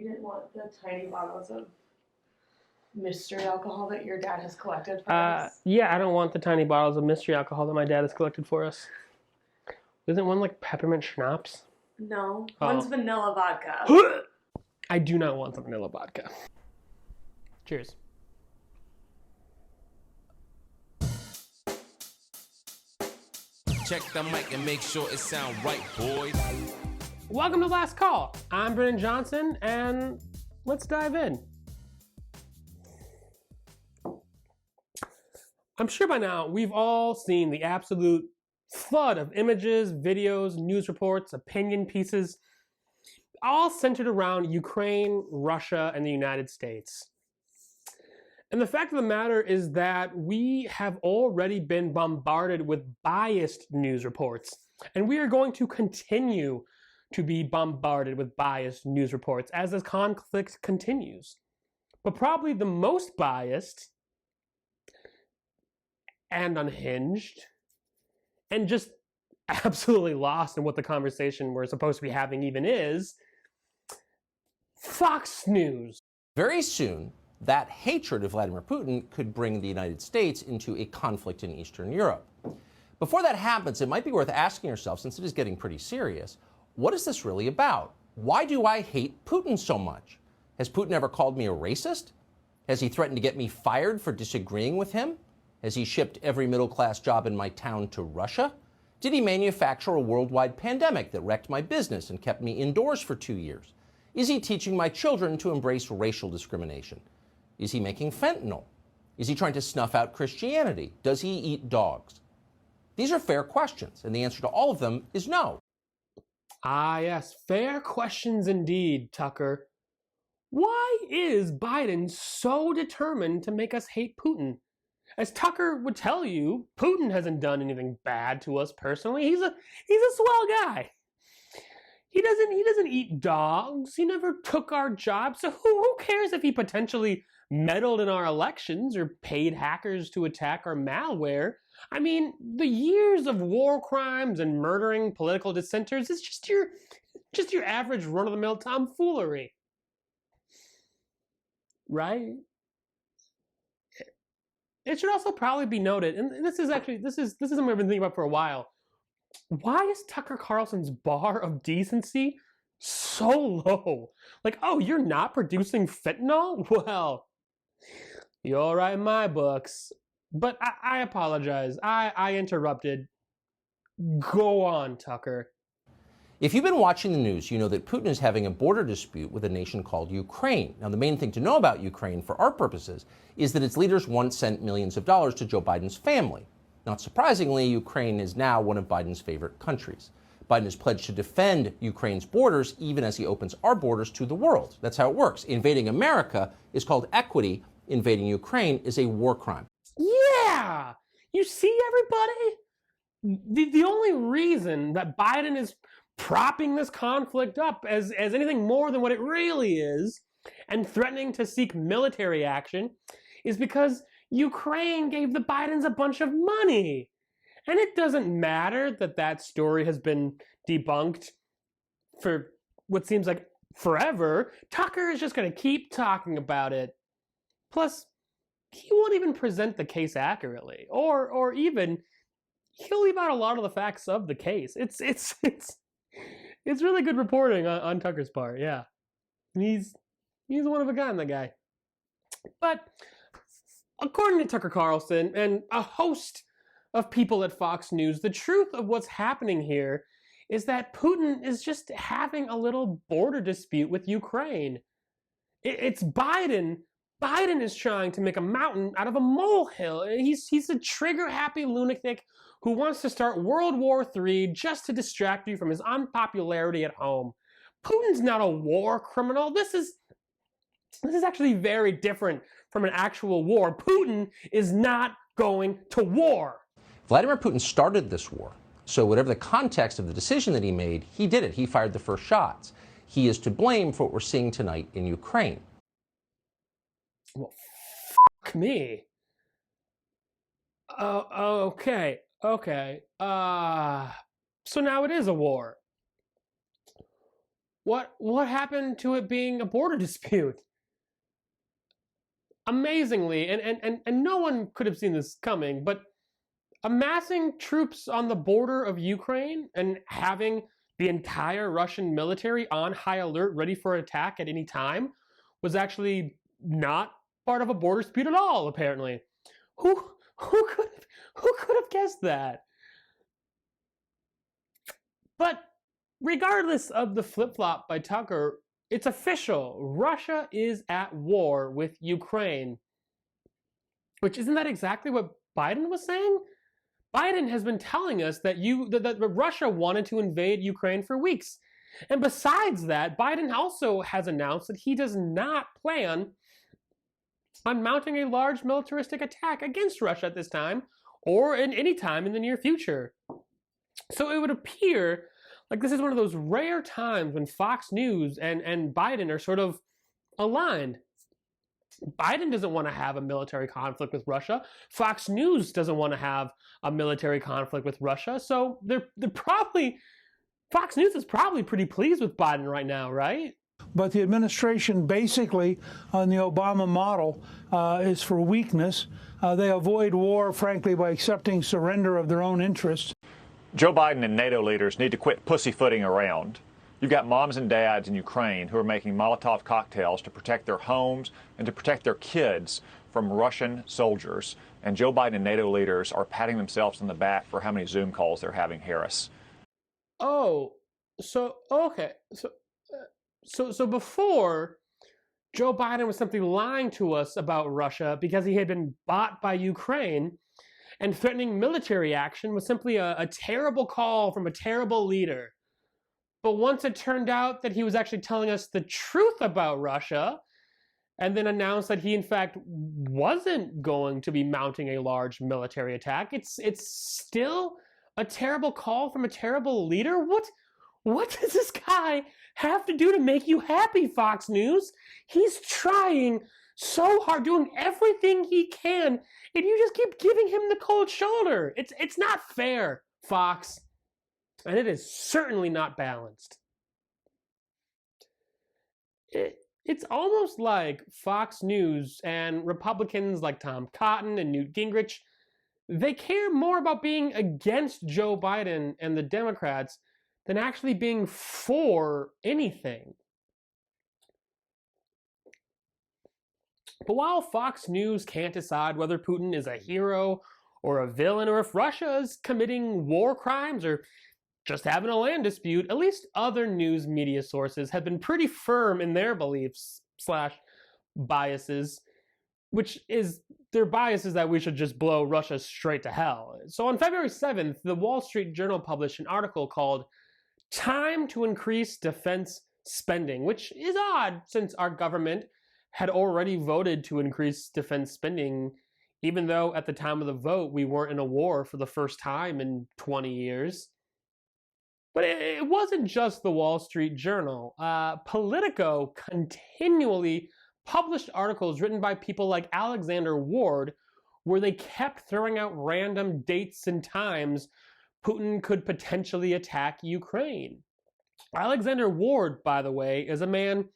You didn't want the tiny bottles of mystery alcohol that your dad has collected for us? Yeah, I don't want the tiny bottles of mystery alcohol that my dad has collected for us. Isn't one like peppermint schnapps? No. One's vanilla vodka. I do not want the vanilla vodka. Cheers. Check the mic and make sure it sound right, boys. Welcome to Last Call. I'm Brennen Johnson, and let's dive in. I'm sure by now we've all seen the absolute flood of images, videos, news reports, opinion pieces, all centered around Ukraine, Russia, and the United States. And the fact of the matter is that we have already been bombarded with biased news reports, and we are going to continue to be bombarded with biased news reports as this conflict continues. But probably the most biased and unhinged and just absolutely lost in what the conversation we're supposed to be having even is Fox News. Very soon, that hatred of Vladimir Putin could bring the United States into a conflict in Eastern Europe. Before that happens, it might be worth asking yourself, since it is getting pretty serious, what is this really about? Why do I hate Putin so much? Has Putin ever called me a racist? Has he threatened to get me fired for disagreeing with him? Has he shipped every middle-class job in my town to Russia? Did he manufacture a worldwide pandemic that wrecked my business and kept me indoors for 2 years? Is he teaching my children to embrace racial discrimination? Is he making fentanyl? Is he trying to snuff out Christianity? Does he eat dogs? These are fair questions, and the answer to all of them is no. Ah, yes, fair questions indeed, Tucker. Why is Biden so determined to make us hate Putin? As Tucker would tell you, Putin hasn't done anything bad to us personally. He's a swell guy. He doesn't eat dogs. He never took our jobs. So who cares if he potentially meddled in our elections or paid hackers to attack our malware? I mean, the years of war crimes and murdering political dissenters is just your average run-of-the-mill tomfoolery. Right? It should also probably be noted, and this is something I've been thinking about for a while. Why is Tucker Carlson's bar of decency so low? Like, oh, you're not producing fentanyl? Well, you're right in my books. But I apologize. I interrupted. Go on, Tucker. If you've been watching the news, you know that Putin is having a border dispute with a nation called Ukraine. Now, the main thing to know about Ukraine for our purposes is that its leaders once sent millions of dollars to Joe Biden's family. Not surprisingly, Ukraine is now one of Biden's favorite countries. Biden has pledged to defend Ukraine's borders even as he opens our borders to the world. That's how it works. Invading America is called equity. Invading Ukraine is a war crime. Yeah! You see, everybody? The only reason that Biden is propping this conflict up as anything more than what it really is and threatening to seek military action is because Ukraine gave the Bidens a bunch of money. And it doesn't matter that story has been debunked for what seems like forever. Tucker is just going to keep talking about it. Plus, he won't even present the case accurately, or even he'll leave out a lot of the facts of the case. It's really good reporting on Tucker's part. Yeah, he's one of a kind, that guy. But according to Tucker Carlson and a host of people at Fox News, the truth of what's happening here is that Putin is just having a little border dispute with Ukraine. It's Biden. Biden is trying to make a mountain out of a molehill. He's a trigger-happy lunatic who wants to start World War III just to distract you from his unpopularity at home. Putin's not a war criminal. This is actually very different from an actual war. Putin is not going to war. Vladimir Putin started this war. So whatever the context of the decision that he made, he did it. He fired the first shots. He is to blame for what we're seeing tonight in Ukraine. Well, fuck me. Okay. So now it is a war. What happened to it being a border dispute? Amazingly, and no one could have seen this coming, but amassing troops on the border of Ukraine and having the entire Russian military on high alert, ready for attack at any time, was actually not part of a border dispute at all, apparently. Who could have guessed that? But regardless of the flip-flop by Tucker, it's official. Russia is at war with Ukraine. Which, isn't that exactly what Biden was saying? Biden has been telling us that Russia wanted to invade Ukraine for weeks. And besides that, Biden also has announced that he does not plan on mounting a large militaristic attack against Russia at this time, or at any time in the near future. So it would appear like this is one of those rare times when Fox News and Biden are sort of aligned. Biden doesn't want to have a military conflict with Russia. Fox News doesn't want to have a military conflict with Russia. So they're probably, Fox News is probably pretty pleased with Biden right now, right? But the administration, basically, on the Obama model, is for weakness. They avoid war, frankly, by accepting surrender of their own interests. Joe Biden and NATO leaders need to quit pussyfooting around. You've got moms and dads in Ukraine who are making Molotov cocktails to protect their homes and to protect their kids from Russian soldiers. And Joe Biden and NATO leaders are patting themselves on the back for how many Zoom calls they're having Harris. Oh, so, okay. So before, Joe Biden was simply lying to us about Russia because he had been bought by Ukraine, and threatening military action was simply a terrible call from a terrible leader. But once it turned out that he was actually telling us the truth about Russia, and then announced that he in fact wasn't going to be mounting a large military attack, it's still a terrible call from a terrible leader? What does this guy have to do to make you happy, Fox News? He's trying so hard, doing everything he can, and you just keep giving him the cold shoulder. It's not fair, Fox. And it is certainly not balanced. It's almost like Fox News and Republicans like Tom Cotton and Newt Gingrich, they care more about being against Joe Biden and the Democrats than actually being for anything. But while Fox News can't decide whether Putin is a hero or a villain, or if Russia is committing war crimes or just having a land dispute, at least other news media sources have been pretty firm in their beliefs / biases, which is their bias is that we should just blow Russia straight to hell. So on February 7th, the Wall Street Journal published an article called "Time to Increase Defense Spending," which is odd since our government had already voted to increase defense spending, even though at the time of the vote we weren't in a war for the first time in 20 years. But it wasn't just the Wall Street Journal. Politico continually published articles written by people like Alexander Ward, where they kept throwing out random dates and times Putin could potentially attack Ukraine. Alexander Ward, by the way, is a man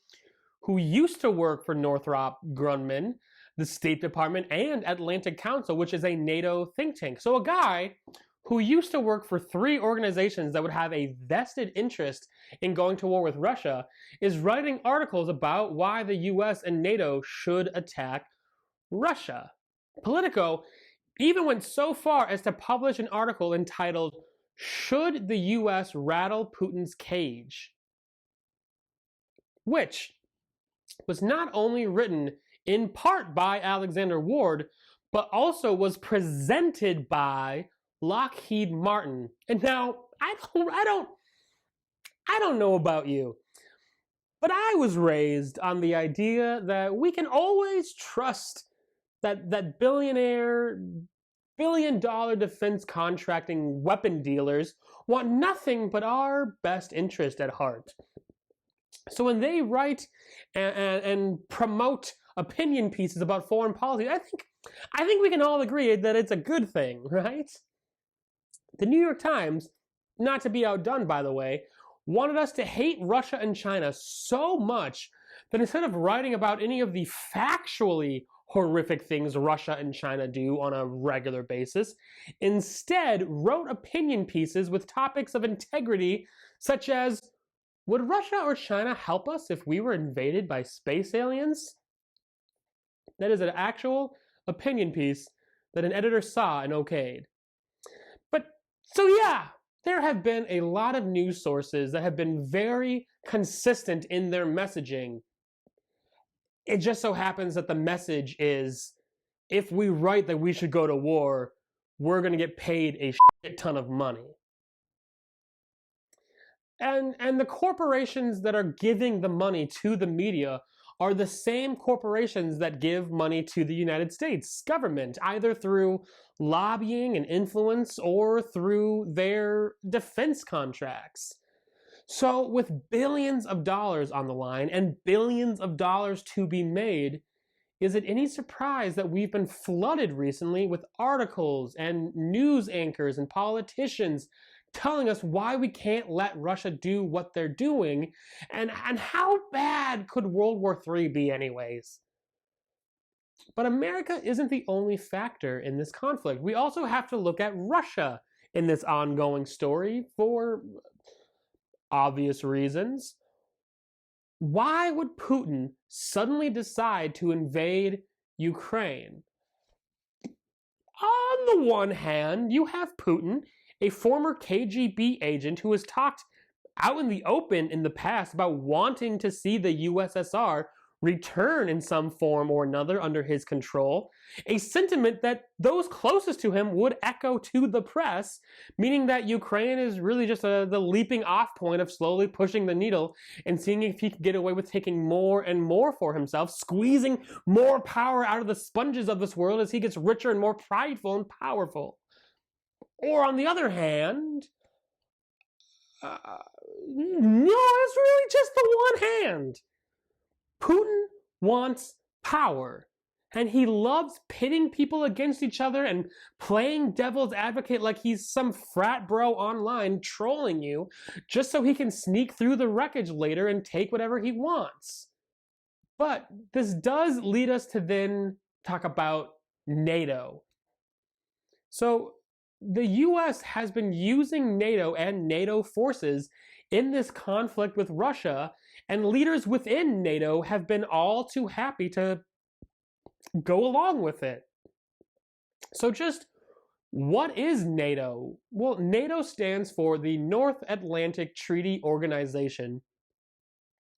who used to work for Northrop Grumman, the State Department, and Atlantic Council, which is a NATO think tank. So a guy who used to work for 3 organizations that would have a vested interest in going to war with Russia is writing articles about why the US and NATO should attack Russia. Politico even went so far as to publish an article entitled, "Should the US Rattle Putin's Cage?" which was not only written in part by Alexander Ward, but also was presented by Lockheed Martin. And now, I don't know about you, but I was raised on the idea that we can always trust that billion-dollar defense contracting weapon dealers want nothing but our best interest at heart. So when they write and promote opinion pieces about foreign policy, I think we can all agree that it's a good thing, right? The New York Times, not to be outdone by the way, wanted us to hate Russia and China so much that instead of writing about any of the factually horrific things Russia and China do on a regular basis, instead wrote opinion pieces with topics of integrity such as, would Russia or China help us if we were invaded by space aliens? That is an actual opinion piece that an editor saw and okayed. But, so yeah, there have been a lot of news sources that have been very consistent in their messaging. It just so happens that the message is, if we write that we should go to war, we're going to get paid a shit ton of money. And the corporations that are giving the money to the media are the same corporations that give money to the United States government, either through lobbying and influence or through their defense contracts. So with billions of dollars on the line and billions of dollars to be made, is it any surprise that we've been flooded recently with articles and news anchors and politicians telling us why we can't let Russia do what they're doing, and how bad could World War III be anyways? But America isn't the only factor in this conflict. We also have to look at Russia in this ongoing story for obvious reasons. Why would Putin suddenly decide to invade Ukraine? On the one hand, you have Putin, a former KGB agent who has talked out in the open in the past about wanting to see the USSR return in some form or another under his control, a sentiment that those closest to him would echo to the press, meaning that Ukraine is really just the leaping off point of slowly pushing the needle and seeing if he can get away with taking more and more for himself, squeezing more power out of the sponges of this world as he gets richer and more prideful and powerful. Or on the other hand, no, it's really just the one hand. Putin wants power, and he loves pitting people against each other and playing devil's advocate like he's some frat bro online trolling you just so he can sneak through the wreckage later and take whatever he wants. But this does lead us to then talk about NATO. So the US has been using NATO and NATO forces in this conflict with Russia, and leaders within NATO have been all too happy to go along with it. So just what is NATO? Well, NATO stands for the North Atlantic Treaty Organization,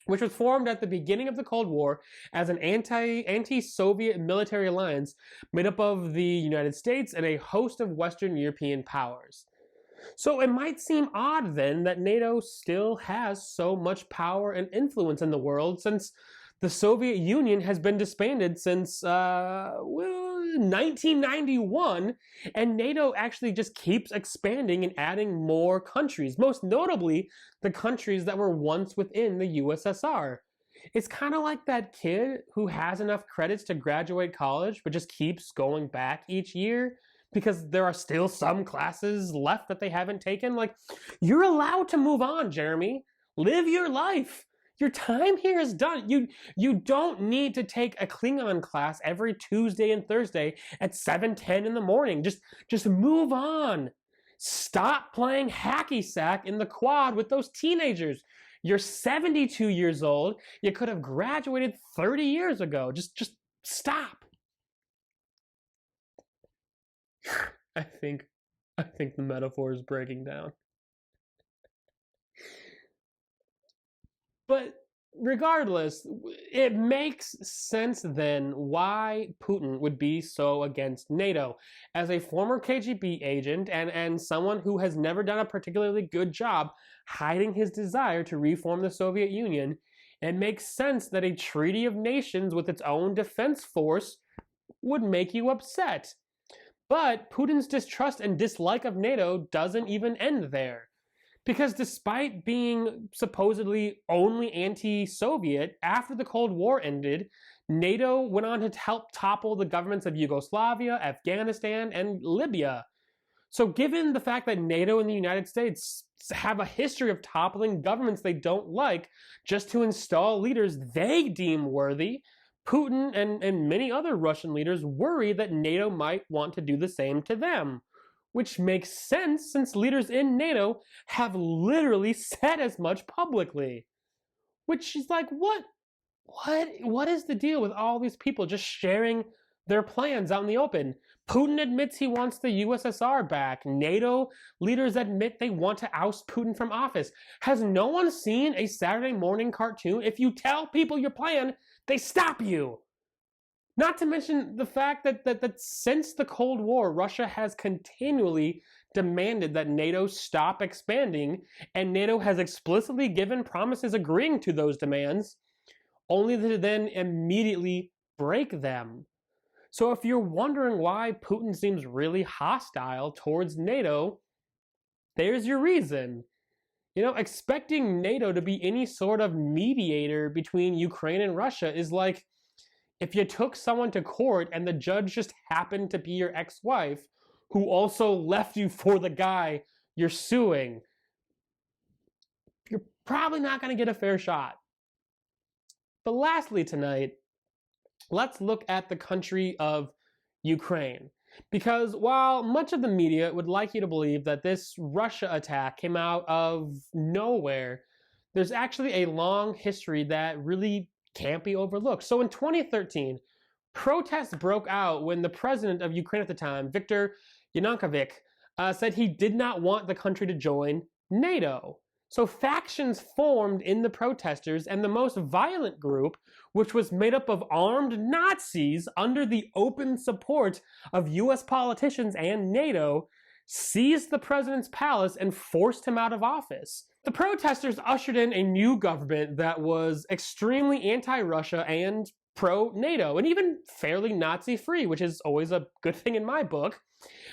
which was formed at the beginning of the Cold War as an anti-Soviet military alliance made up of the United States and a host of Western European powers. So it might seem odd then that NATO still has so much power and influence in the world, since the Soviet Union has been disbanded since 1991, and NATO actually just keeps expanding and adding more countries, most notably the countries that were once within the USSR. It's kind of like that kid who has enough credits to graduate college but just keeps going back each year because there are still some classes left that they haven't taken. Like, you're allowed to move on, Jeremy. Live your life. Your time here is done. You don't need to take a Klingon class every Tuesday and Thursday at 7:10 in the morning. Just move on. Stop playing hacky sack in the quad with those teenagers. You're 72 years old. You could have graduated 30 years ago. Just stop. I think the metaphor is breaking down. But regardless, it makes sense then why Putin would be so against NATO. As a former KGB agent and someone who has never done a particularly good job hiding his desire to reform the Soviet Union, it makes sense that a treaty of nations with its own defense force would make you upset. But Putin's distrust and dislike of NATO doesn't even end there. Because despite being supposedly only anti-Soviet, after the Cold War ended, NATO went on to help topple the governments of Yugoslavia, Afghanistan, and Libya. So given the fact that NATO and the United States have a history of toppling governments they don't like just to install leaders they deem worthy, Putin and many other Russian leaders worry that NATO might want to do the same to them, which makes sense since leaders in NATO have literally said as much publicly. Which is like, what is the deal with all these people just sharing their plans out in the open? Putin admits he wants the USSR back. NATO leaders admit they want to oust Putin from office. Has no one seen a Saturday morning cartoon? If you tell people your plan, they stop you. Not to mention the fact that since the Cold War, Russia has continually demanded that NATO stop expanding, and NATO has explicitly given promises agreeing to those demands, only to then immediately break them. So if you're wondering why Putin seems really hostile towards NATO, there's your reason. You know, expecting NATO to be any sort of mediator between Ukraine and Russia is like if you took someone to court and the judge just happened to be your ex-wife who also left you for the guy you're suing. You're probably not going to get a fair shot. But lastly tonight, let's look at the country of Ukraine. Because while much of the media would like you to believe that this Russia attack came out of nowhere, there's actually a long history that really can't be overlooked. So in 2013, protests broke out when the president of Ukraine at the time, Viktor Yanukovych, said he did not want the country to join NATO. So factions formed in the protesters, and the most violent group, which was made up of armed Nazis under the open support of US politicians and NATO, seized the president's palace and forced him out of office. The protesters ushered in a new government that was extremely anti-Russia and pro-NATO, and even fairly Nazi-free, which is always a good thing in my book.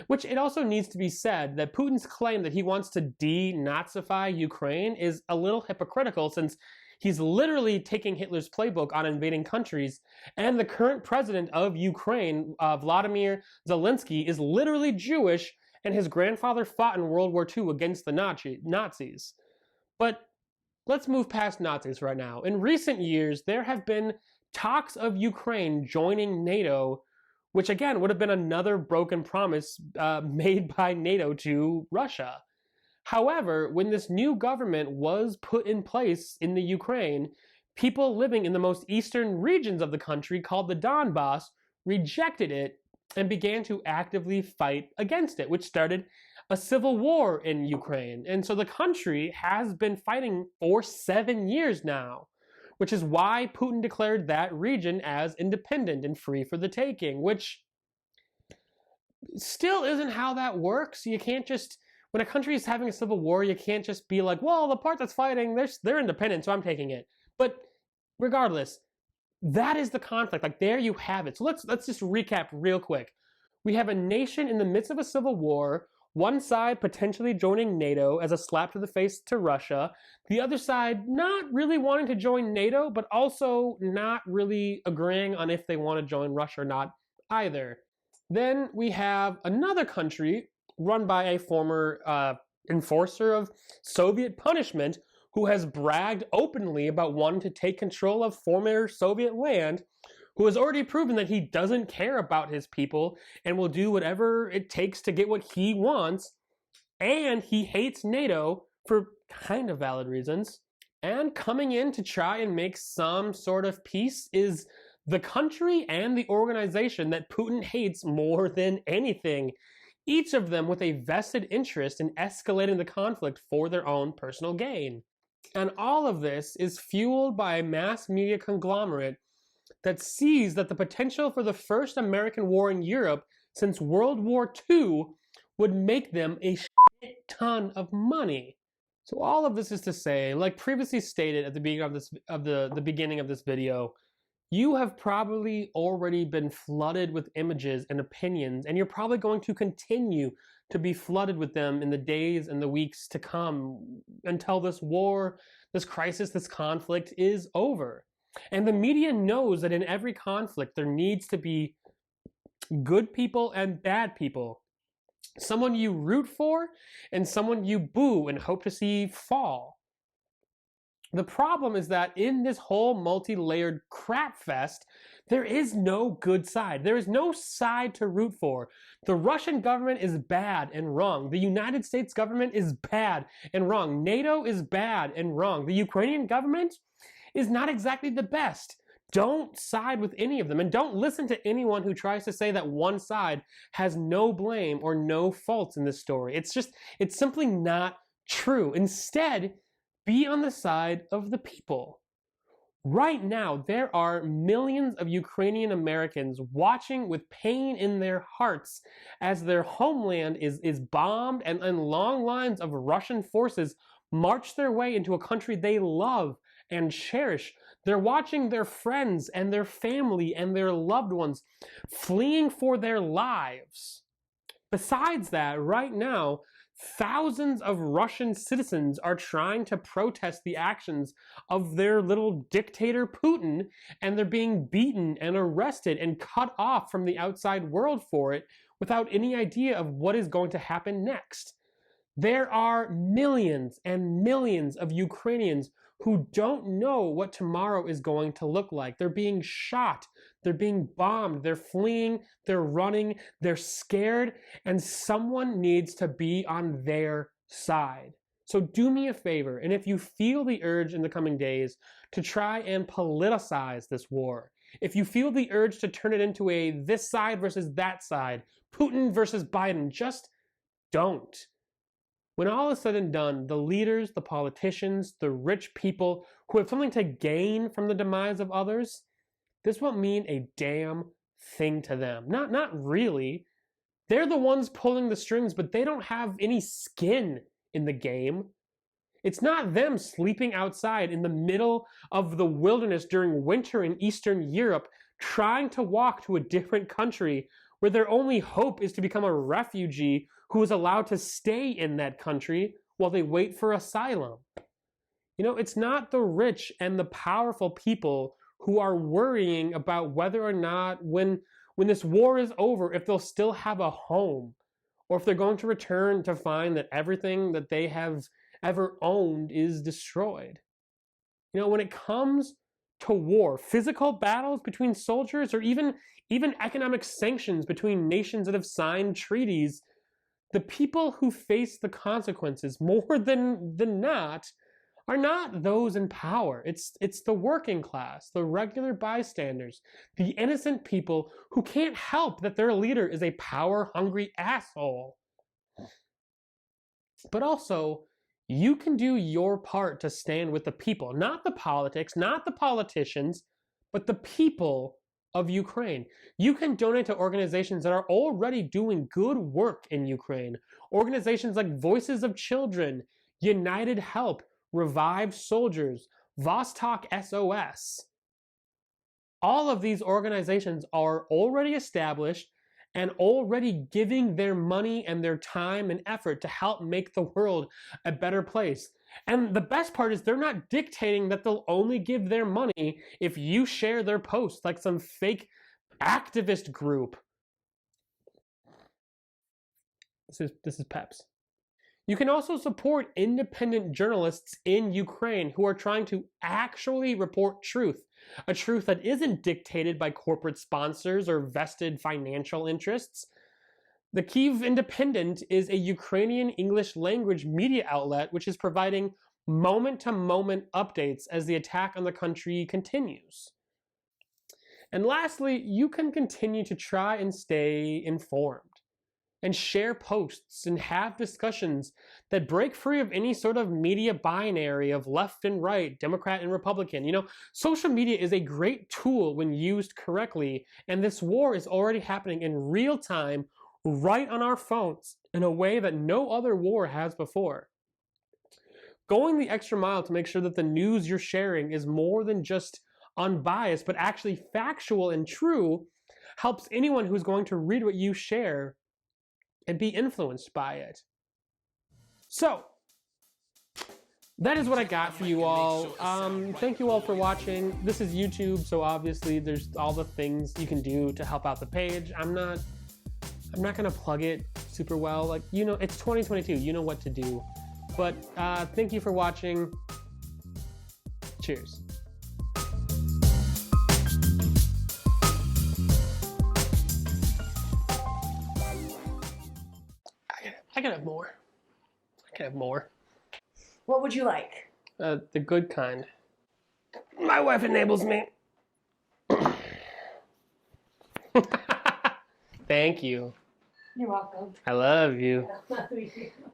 Which it also needs to be said that Putin's claim that he wants to de-Nazify Ukraine is a little hypocritical, since he's literally taking Hitler's playbook on invading countries, and the current president of Ukraine, Vladimir Zelensky, is literally Jewish, and his grandfather fought in World War II against the Nazis. But let's move past Nazis right now. In recent years, there have been talks of Ukraine joining NATO, which again would have been another broken promise made by NATO to Russia. However, when this new government was put in place in the Ukraine, people living in the most eastern regions of the country, called the Donbass, rejected it and began to actively fight against it, which started a civil war in Ukraine. And so the country has been fighting for 7 years now, which is why Putin declared that region as independent and free for the taking, which still isn't how that works. You can't just, when a country is having a civil war, you can't just be like, well, the part that's fighting, they're independent, so I'm taking it. But regardless, that is the conflict. Like, there you have it. So let's just recap real quick. We have a nation in the midst of a civil war, one side potentially joining NATO as a slap to the face to Russia, the other side not really wanting to join NATO, but also not really agreeing on if they want to join Russia or not either. Then we have another country run by a former enforcer of Soviet punishment who has bragged openly about wanting to take control of former Soviet land, who has already proven that he doesn't care about his people and will do whatever it takes to get what he wants, and he hates NATO for kind of valid reasons. And coming in to try and make some sort of peace is the country and the organization that Putin hates more than anything, each of them with a vested interest in escalating the conflict for their own personal gain. And all of this is fueled by a mass media conglomerate that sees that the potential for the first American war in Europe since World War II would make them a shit ton of money. So all of this is to say, like previously stated at the beginning of this video, you have probably already been flooded with images and opinions, and you're probably going to continue to be flooded with them in the days and the weeks to come until this war, this crisis, this conflict is over. And the media knows that in every conflict there needs to be good people and bad people. someone you root for, and someone you boo and hope to see fall. The problem is that in this whole multi-layered crap fest, there is no good side. There is no side to root for. The Russian government is bad and wrong. The United States government is bad and wrong. NATO is bad and wrong. The Ukrainian government is not exactly the best. Don't side with any of them, and don't listen to anyone who tries to say that one side has no blame or no faults in this story. It's simply not true. Instead, be on the side of the people. Right now, there are millions of Ukrainian Americans watching with pain in their hearts as their homeland is bombed and long lines of Russian forces march their way into a country they love and cherish. They're watching their friends and their family and their loved ones fleeing for their lives. Besides that, right now, thousands of Russian citizens are trying to protest the actions of their little dictator Putin, and they're being beaten and arrested and cut off from the outside world for it without any idea of what is going to happen next. There are millions and millions of Ukrainians who don't know what tomorrow is going to look like. They're being shot, they're being bombed, they're fleeing, they're running, they're scared, and someone needs to be on their side. So do me a favor, and if you feel the urge in the coming days to try and politicize this war, if you feel the urge to turn it into a this side versus that side, Putin versus Biden, just don't. When all is said and done, the leaders, the politicians, the rich people who have something to gain from the demise of others, this won't mean a damn thing to them. Not really. They're the ones pulling the strings, but they don't have any skin in the game. It's not them sleeping outside in the middle of the wilderness during winter in Eastern Europe, trying to walk to a different country where their only hope is to become a refugee who is allowed to stay in that country while they wait for asylum. You know, it's not the rich and the powerful people who are worrying about whether or not when this war is over, if they'll still have a home, or if they're going to return to find that everything that they have ever owned is destroyed. You know, when it comes to war, physical battles between soldiers, or even economic sanctions between nations that have signed treaties, the people who face the consequences more than not are not those in power. It's the working class, the regular bystanders, the innocent people who can't help that their leader is a power-hungry asshole. But also, you can do your part to stand with the people, not the politics, not the politicians, but the people of Ukraine. You can donate to organizations that are already doing good work in Ukraine. Organizations like Voices of Children, United Help, Revive Soldiers, Vostok SOS. All of these organizations are already established and already giving their money and their time and effort to help make the world a better place. And the best part is they're not dictating that they'll only give their money if you share their posts like some fake activist group. This is Peps. You can also support independent journalists in Ukraine who are trying to actually report truth, a truth that isn't dictated by corporate sponsors or vested financial interests. The Kyiv Independent is a Ukrainian English language media outlet which is providing moment-to-moment updates as the attack on the country continues. And lastly, you can continue to try and stay informed and share posts and have discussions that break free of any sort of media binary of left and right, Democrat and Republican. You know, social media is a great tool when used correctly, and this war is already happening in real time right on our phones in a way that no other war has before. Going the extra mile to make sure that the news you're sharing is more than just unbiased, but actually factual and true, helps anyone who's going to read what you share and be influenced by it. So, that is what I got for you all. Thank you all for watching. This is YouTube, so obviously there's all the things you can do to help out the page. I'm not gonna plug it super well. Like, you know, it's 2022. You know what to do. But thank you for watching. Cheers. I can have more. I can have more. What would you like? The good kind. My wife enables me. Thank you. You're welcome. I love you. Love you.